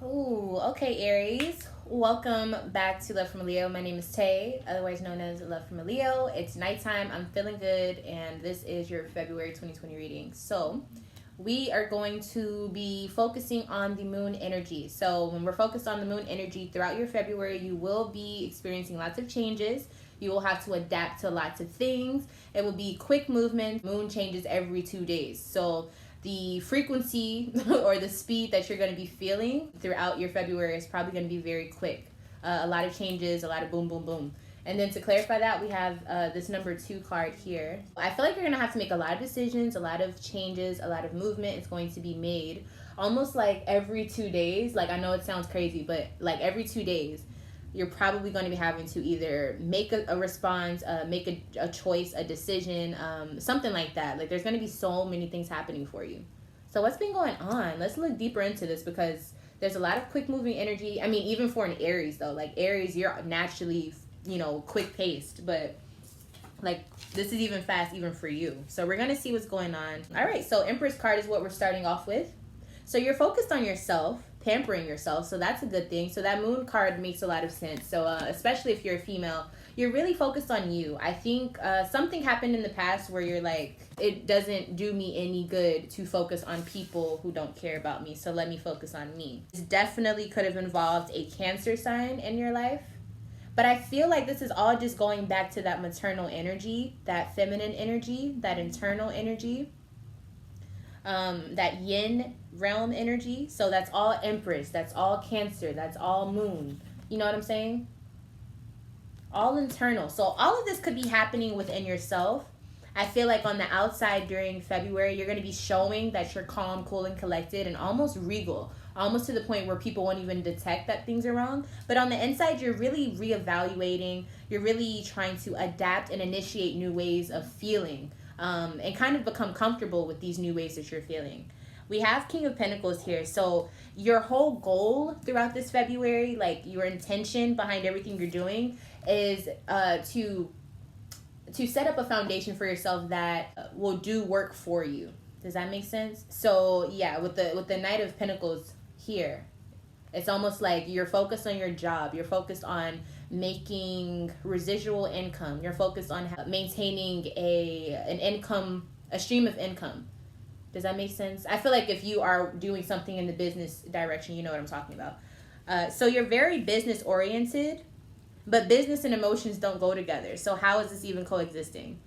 Oh, okay, Aries. Welcome back to Love from Leo. My name is Tay, otherwise known as Love from Leo. It's nighttime. I'm feeling good, and this is your February 2020 reading. So, we are going to be focusing on the moon energy. So, when we're focused on the moon energy throughout your February, you will be experiencing lots of changes. You will have to adapt to lots of things. It will be quick movement. Moon changes every 2 days. So, the frequency or the speed that you're going to be feeling throughout your February is probably going to be very quick. A lot of changes, a lot of boom, boom, boom. And then to clarify that, we have this number 2 card here. I feel like you're going to have to make a lot of decisions, a lot of changes, a lot of movement is going to be made almost like every 2 days. Like, I know it sounds crazy, but like every 2 days, you're probably going to be having to either make a response, make a choice, a decision, something like that. Like, there's going to be so many things happening for you. So what's been going on? Let's look deeper into this because there's a lot of quick moving energy. I mean, even for an Aries though, like Aries, you're naturally, quick paced, but like this is even fast even for you. So we're going to see what's going on. All right. So Empress card is what we're starting off with. So you're focused on yourself, pampering yourself, so that's a good thing. So that moon card makes a lot of sense. So especially if you're a female, you're really focused on you. I think something happened in the past where you're like, it doesn't do me any good to focus on people who don't care about me, so let me focus on me. This definitely could have involved a Cancer sign in your life, but I feel like this is all just going back to that maternal energy, that feminine energy, that internal energy, that yin realm energy. So that's all Empress, that's all Cancer, that's all moon. You know what I'm saying? All internal. So all of this could be happening within yourself. I feel like on the outside during February, you're going to be showing that you're calm, cool, and collected and almost regal, almost to the point where people won't even detect that things are wrong. But on the inside, you're really reevaluating. You're really trying to adapt and initiate new ways of feeling, and kind of become comfortable with these new ways that you're feeling. We have King of Pentacles here. So your whole goal throughout this February, like your intention behind everything you're doing, is to set up a foundation for yourself that will do work for you. Does that make sense? So yeah, with the Knight of Pentacles here, it's almost like you're focused on your job. You're focused on making residual income. You're focused on maintaining an income, a stream of income. Does that make sense? I feel like if you are doing something in the business direction, you know what I'm talking about. So you're very business oriented, but business and emotions don't go together. So how is this even coexisting?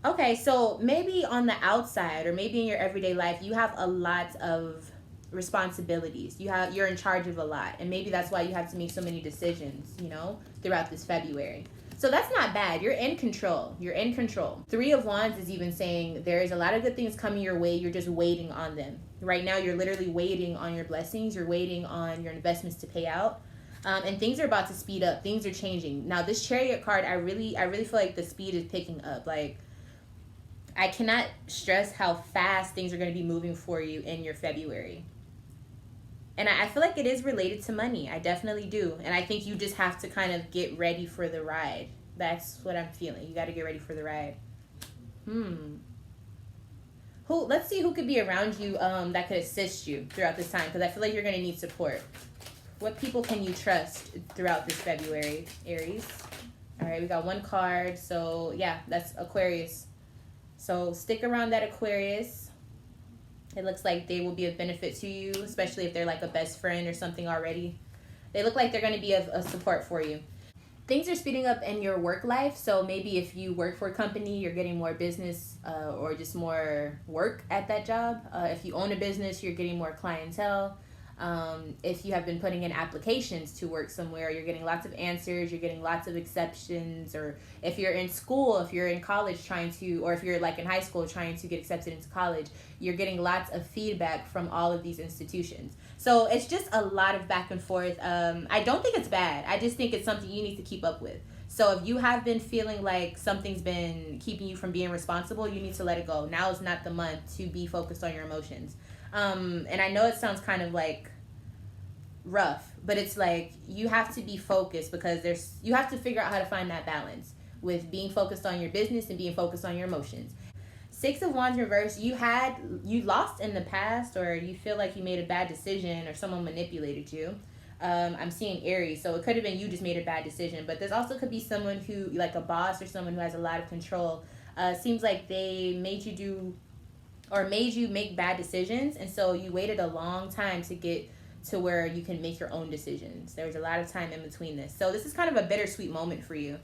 Okay, so maybe on the outside or maybe in your everyday life, you have a lot of responsibilities. You're in charge of a lot. And maybe that's why you have to make so many decisions, throughout this February. So that's not bad. You're in control. You're in control. 3 of Wands is even saying there is a lot of good things coming your way. You're just waiting on them. Right now, you're literally waiting on your blessings. You're waiting on your investments to pay out. And things are about to speed up. Things are changing. Now, this Chariot card, I really feel like the speed is picking up. Like, I cannot stress how fast things are going to be moving for you in your February. And I feel like it is related to money. I definitely do. And I think you just have to kind of get ready for the ride. That's what I'm feeling. You got to get ready for the ride. Let's see who could be around you that could assist you throughout this time. Because I feel like you're going to need support. What people can you trust throughout this February, Aries? All right, we got 1 card. So, yeah, that's Aquarius. So, stick around that Aquarius. It looks like they will be of benefit to you, especially if they're like a best friend or something already. They look like they're going to be of support for you. Things are speeding up in your work life. So maybe if you work for a company, you're getting more business or just more work at that job. If you own a business, you're getting more clientele. If you have been putting in applications to work somewhere, you're getting lots of answers, you're getting lots of exceptions. Or if you're in school, if you're in college or if you're like in high school trying to get accepted into college, you're getting lots of feedback from all of these institutions. So it's just a lot of back and forth. I don't think it's bad. I just think it's something you need to keep up with. So if you have been feeling like something's been keeping you from being responsible, you need to let it go. Now is not the month to be focused on your emotions. And I know it sounds kind of like rough, but it's like you have to be focused because you have to figure out how to find that balance with being focused on your business and being focused on your emotions. Six of Wands reverse, you lost in the past, or you feel like you made a bad decision or someone manipulated you. I'm seeing Aries, so it could have been you just made a bad decision, but this also could be someone who, like a boss or someone who has a lot of control. Seems like they made you make bad decisions, and so you waited a long time to get to where you can make your own decisions. There was a lot of time in between this. So this is kind of a bittersweet moment for you.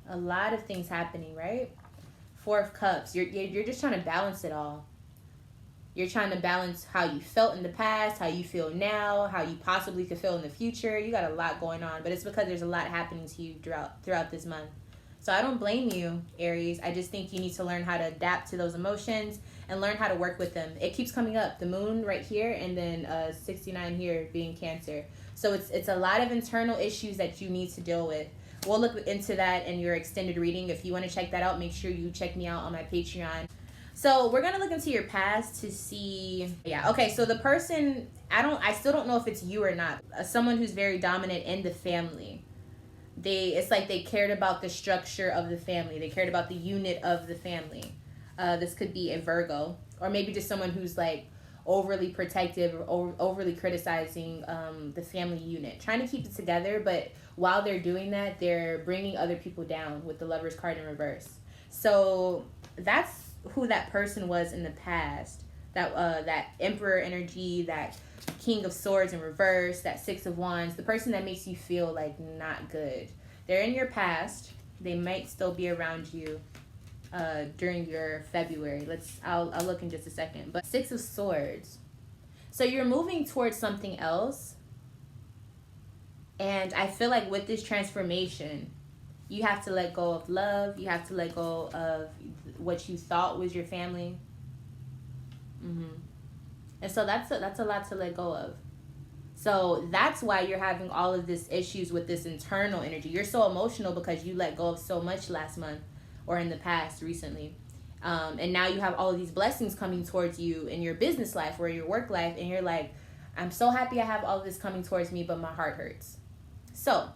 A lot of things happening, right? Four of Cups. You're just trying to balance it all. You're trying to balance how you felt in the past, how you feel now, how you possibly could feel in the future. You got a lot going on, but it's because there's a lot happening to you throughout this month. So I don't blame you, Aries. I just think you need to learn how to adapt to those emotions and learn how to work with them. It keeps coming up. The moon right here, and then 69 here being Cancer. So it's a lot of internal issues that you need to deal with. We'll look into that in your extended reading. If you want to check that out, make sure you check me out on my Patreon. So we're going to look into your past to see. Yeah, okay, so the person, I still don't know if it's you or not. Someone who's very dominant in the family. It's like they cared about the structure of the family. They cared about the unit of the family. This could be a Virgo, or maybe just someone who's like overly protective or overly criticizing the family unit, trying to keep it together, but while they're doing that, they're bringing other people down with the Lovers card in reverse. So that's who that person was in the past. That Emperor energy, that King of Swords in reverse, that Six of Wands, the person that makes you feel like not good. They're in your past. They might still be around you during your February. I'll look in just a second. But Six of Swords. So you're moving towards something else. And I feel like with this transformation, you have to let go of love. You have to let go of what you thought was your family. And so that's a lot to let go of. So that's why you're having all of these issues with this internal energy. You're so emotional because you let go of so much last month or in the past recently. And now you have all of these blessings coming towards you in your business life or your work life. And you're like, I'm so happy I have all of this coming towards me, but my heart hurts. So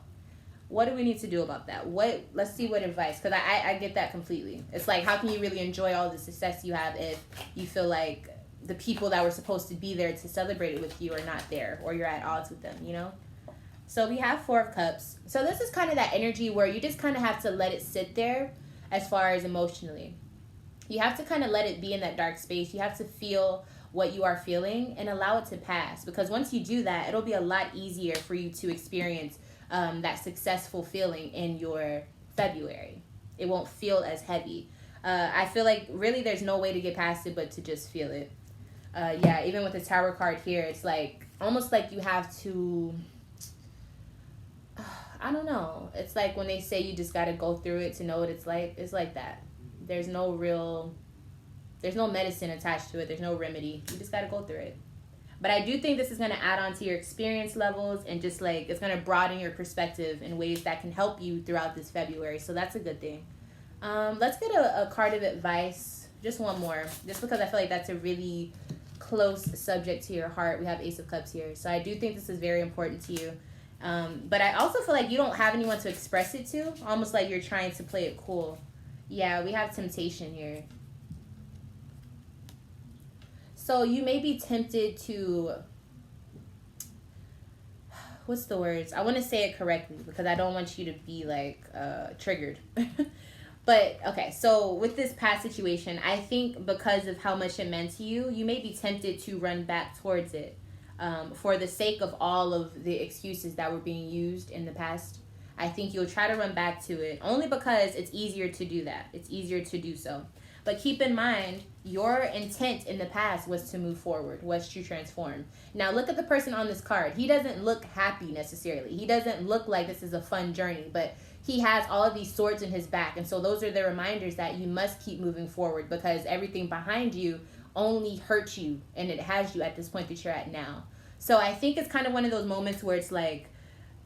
what do we need to do about that? Let's see what advice, because I get that completely. It's like, how can you really enjoy all the success you have if you feel like the people that were supposed to be there to celebrate it with you are not there, or you're at odds with them, you know? So we have Four of Cups. So this is kind of that energy where you just kind of have to let it sit there as far as emotionally. You have to kind of let it be in that dark space. You have to feel what you are feeling and allow it to pass, because once you do that, it'll be a lot easier for you to experience that successful feeling in your February. It won't feel as heavy. I feel like really there's no way to get past it but to just feel it. Yeah, even with the Tower card here, it's like almost like you have to, I don't know. It's like when they say you just got to go through it to know what it's like that. There's no medicine attached to it. There's no remedy. You just got to go through it. But I do think this is going to add on to your experience levels, and just like it's going to broaden your perspective in ways that can help you throughout this February. So that's a good thing. Let's get a card of advice. Just one more. Just because I feel like that's a really close subject to your heart. We have Ace of Cups here. So I do think this is very important to you. But I also feel like you don't have anyone to express it to. Almost like you're trying to play it cool. Yeah, we have Temptation here. So you may be tempted to, what's the words? I want to say it correctly because I don't want you to be like triggered. But okay, so with this past situation, I think because of how much it meant to you, you may be tempted to run back towards it for the sake of all of the excuses that were being used in the past. I think you'll try to run back to it only because it's easier to do that. It's easier to do so. But keep in mind, your intent in the past was to move forward, was to transform. Now, look at the person on this card. He doesn't look happy necessarily. He doesn't look like this is a fun journey, but he has all of these swords in his back. And so those are the reminders that you must keep moving forward, because everything behind you only hurts you, and it has you at this point that you're at now. So I think it's kind of one of those moments where it's like,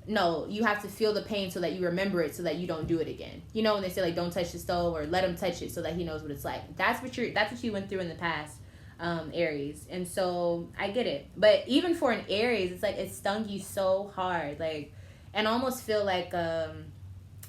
no, you have to feel the pain so that you remember it, so that you don't do it again. You know when they say like don't touch the stove, or let him touch it so that he knows what it's like. That's what you went through in the past, Aries. And so I get it. But even for an Aries, it's like it stung you so hard, like, and almost feel like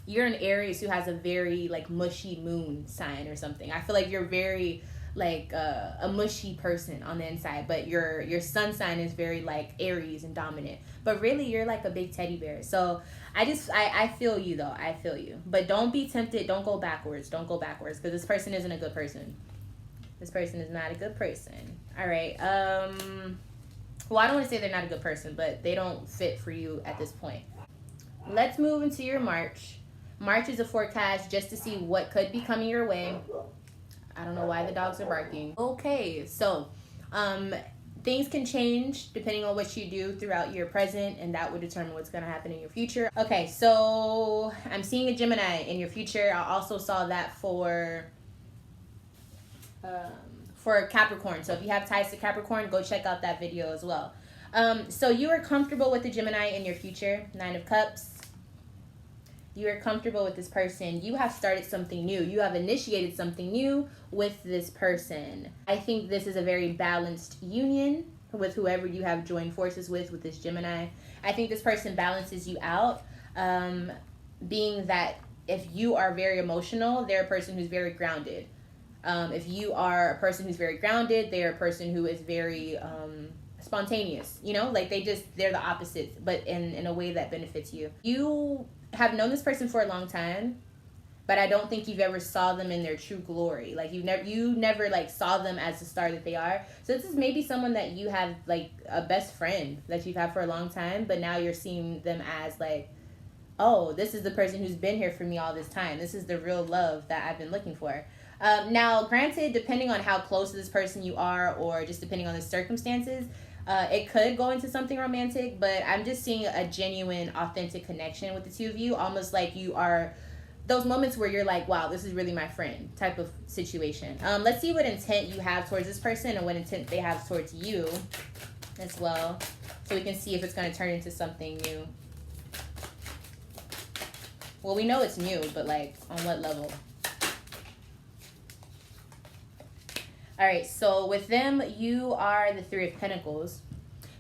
you're an Aries who has a very like mushy moon sign or something. I feel like you're very like a mushy person on the inside, but your sun sign is very like Aries and dominant. But really, you're like a big teddy bear. So I feel you though. I feel you. But don't be tempted. Don't go backwards. Don't go backwards because this person isn't a good person. This person is not a good person. All right. Well, I don't want to say they're not a good person, but they don't fit for you at this point. Let's move into your March. March is a forecast just to see what could be coming your way. I don't know why the dogs are barking. Okay, so things can change depending on what you do throughout your present, and that would determine what's going to happen in your future. Okay, so I'm seeing a Gemini in your future. I also saw that for Capricorn. So if you have ties to Capricorn, go check out that video as well. So you are comfortable with the Gemini in your future. 9 of Cups. You are comfortable with this person. You have started something new. You have initiated something new with this person. I think this is a very balanced union with whoever you have joined forces with this Gemini. I think this person balances you out, being that if you are very emotional, they're a person who's very grounded. If you are a person who's very grounded, they're a person who is very spontaneous. You know, like they're the opposites, but in a way that benefits you. You have known this person for a long time, but I don't think you've ever saw them in their true glory. Like you never like saw them as the star that they are. So this is maybe someone that you have like a best friend that you've had for a long time, but now you're seeing them as like, oh, this is the person who's been here for me all this time. This is the real love that I've been looking for. Now, granted, depending on how close to this person you are, or just depending on the circumstances, it could go into something romantic, but I'm just seeing a genuine, authentic connection with the two of you, almost like you are those moments where you're like, wow, this is really my friend type of situation. Let's see what intent you have towards this person and what intent they have towards you as well, so we can see if it's going to turn into something new. Well, we know it's new, but like on what level? All right, so with them, you are the 3 of Pentacles.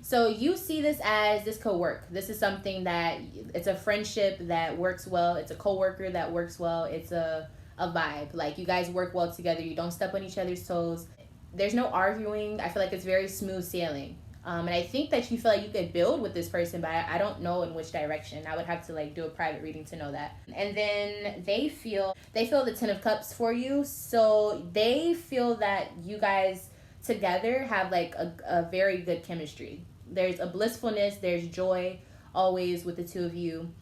So you see this as this could work. This is something that it's a friendship that works well. It's a coworker that works well. It's a vibe. Like you guys work well together. You don't step on each other's toes. There's no arguing. I feel like it's very smooth sailing. And I think that you feel like you could build with this person, but I don't know in which direction. I would have to like do a private reading to know that. And then they feel the 10 of Cups for you. So they feel that you guys together have like a very good chemistry. There's a blissfulness, there's joy always with the two of you.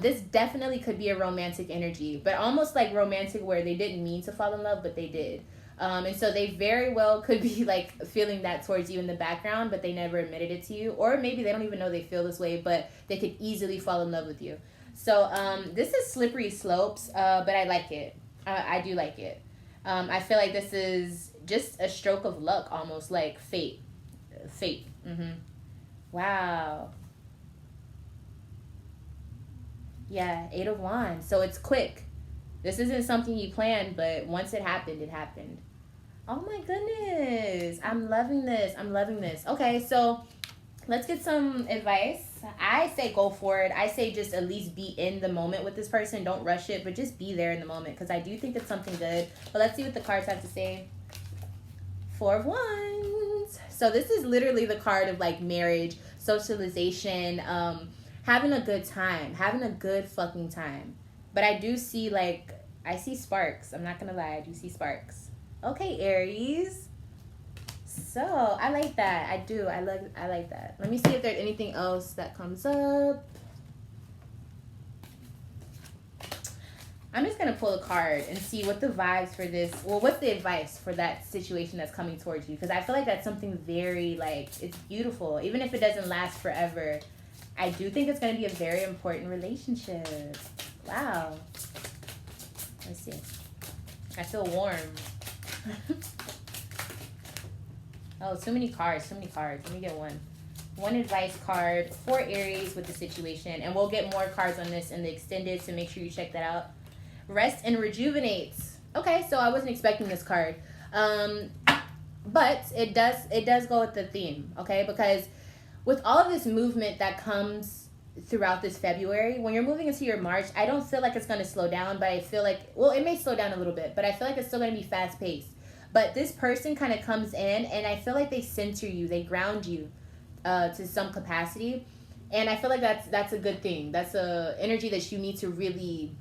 This definitely could be a romantic energy, but almost like romantic where they didn't mean to fall in love, but they did. And so they very well could be like feeling that towards you in the background, but they never admitted it to you. Or maybe they don't even know they feel this way, but they could easily fall in love with you. So this is slippery slopes, but I like it. I do like it. I feel like this is just a stroke of luck, almost like fate. Fate. Wow. Yeah, 8 of Wands. So it's quick. This isn't something you planned, but once it happened, it happened. Oh my goodness. I'm loving this. I'm loving this. Okay, so let's get some advice. I say go for it. I say just at least be in the moment with this person. Don't rush it, but just be there in the moment because I do think it's something good. But let's see what the cards have to say. 4 of Wands. So this is literally the card of like marriage, socialization, having a good time, having a good fucking time. But I do see like, I see sparks. I'm not going to lie. I do see sparks. Okay, Aries. So I like that. I do. I like that. Let me see if there's anything else that comes up. I'm just going to pull a card and see what the vibes for this, well, what's the advice for that situation that's coming towards you? Because I feel like that's something very, like, it's beautiful. Even if it doesn't last forever, I do think it's going to be a very important relationship. Wow. Let's see. I feel warm. Oh, so many cards. So many cards. Let me get one. One advice card for Aries with the situation. And we'll get more cards on this in the extended, so make sure you check that out. Rest and rejuvenates. Okay, so I wasn't expecting this card. But it does go with the theme, okay? Because with all of this movement that comes throughout this February. When you're moving into your March, I don't feel like it's going to slow down, but I feel like, well, it may slow down a little bit, but I feel like it's still going to be fast paced. But this person kind of comes in, and I feel like they center you, they ground you to some capacity. And I feel like that's a good thing. That's a energy that you need to really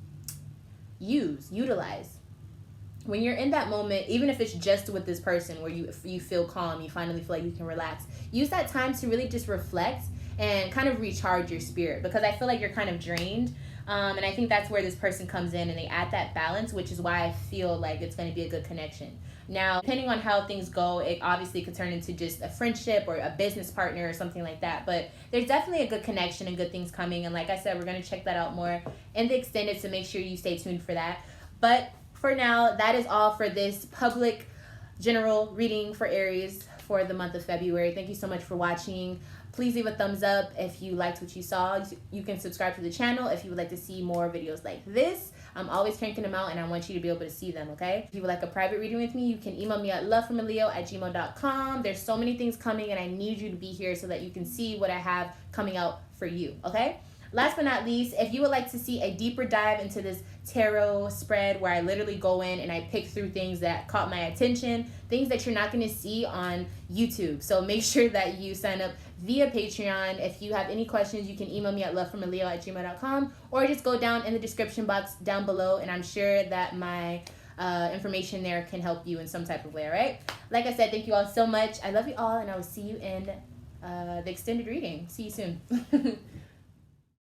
utilize. When you're in that moment, even if it's just with this person where you feel calm, you finally feel like you can relax, use that time to really just reflect and kind of recharge your spirit, because I feel like you're kind of drained. And I think that's where this person comes in and they add that balance, which is why I feel like it's going to be a good connection. Now, depending on how things go, it obviously could turn into just a friendship or a business partner or something like that. But there's definitely a good connection and good things coming. And like I said, we're going to check that out more in the extended, so make sure you stay tuned for that. But for now, that is all for this public general reading for Aries for the month of February. Thank you so much for watching. Please leave a thumbs up if you liked what you saw. You can subscribe to the channel if you would like to see more videos like this. I'm always cranking them out, and I want you to be able to see them, okay? If you would like a private reading with me, you can email me at lovefromaleo@gmail.com. There's so many things coming, and I need you to be here so that you can see what I have coming out for you, okay? Last but not least, if you would like to see a deeper dive into this tarot spread where I literally go in and I pick through things that caught my attention, things that you're not going to see on YouTube. So make sure that you sign up via Patreon. If you have any questions, you can email me at lovefromaleo@gmail.com, or just go down in the description box down below, and I'm sure that my information there can help you in some type of way, all right? Like I said, thank you all so much. I love you all, and I will see you in the extended reading. See you soon.